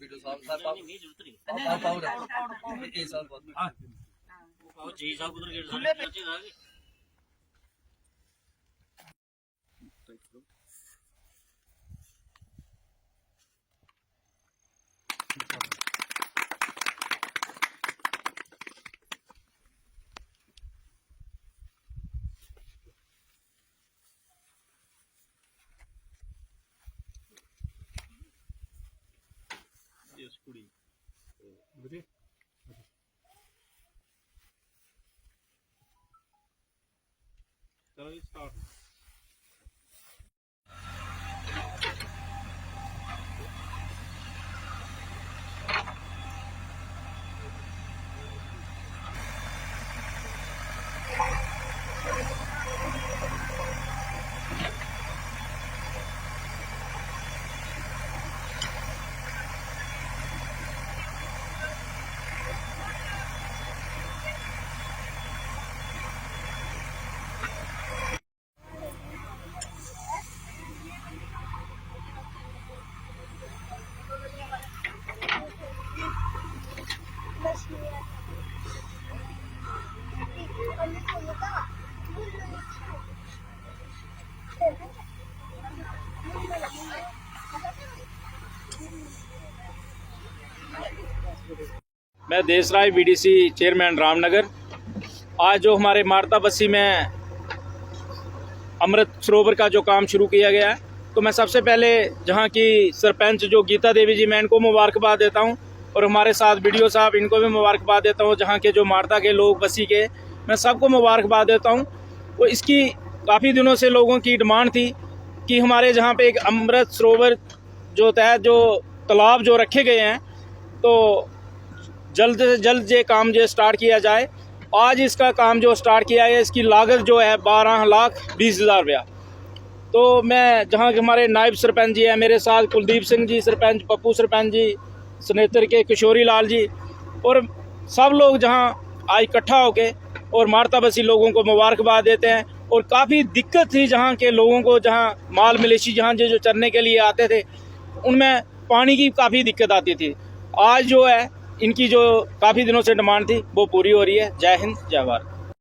Video साहब नहीं जरूरत नहीं पाउडर के साथ बहुत हां वो जी साहब उधर गेट सामने पहुंचे आगे यस कुड़ी बुझे चलो स्टार्ट मैं देसराय बीडीसी चेयरमैन रामनगर। आज जो हमारे मारता बस्ती में अमृत सरोवर का जो काम शुरू किया गया है, तो मैं सबसे पहले जहां की सरपंच जो गीता देवी जी, मैं इनको मुबारकबाद देता हूं और हमारे साथ वीडियो साहब, इनको भी मुबारकबाद देता हूं। जहां के जो मारता के लोग बस्ती के, मैं सबको मुबारकबाद देता हूं। तो इसकी काफ़ी दिनों से लोगों की डिमांड थी कि हमारे जहाँ पे एक अमृत सरोवर जो तहत जो तालाब जो रखे गए हैं, तो जल्द से जल्द ये काम जो स्टार्ट किया जाए। आज इसका काम जो स्टार्ट किया है, इसकी लागत जो है 12,20,000 रुपया। तो मैं जहाँ के हमारे नायब सरपंच जी हैं, मेरे साथ कुलदीप सिंह जी सरपंच, पप्पू सरपंच जी, सनेतर के किशोरी लाल जी और सब लोग जहाँ आज इकट्ठा होके और मारता बस्ती लोगों को मुबारकबाद देते हैं। और काफ़ी दिक्कत थी जहाँ के लोगों को, जहाँ माल मवेशी जहाँ जो चरने के लिए आते थे, उनमें पानी की काफ़ी दिक्कत आती थी। आज जो है इनकी जो काफ़ी दिनों से डिमांड थी वो पूरी हो रही है। जय हिंद, जय भारत।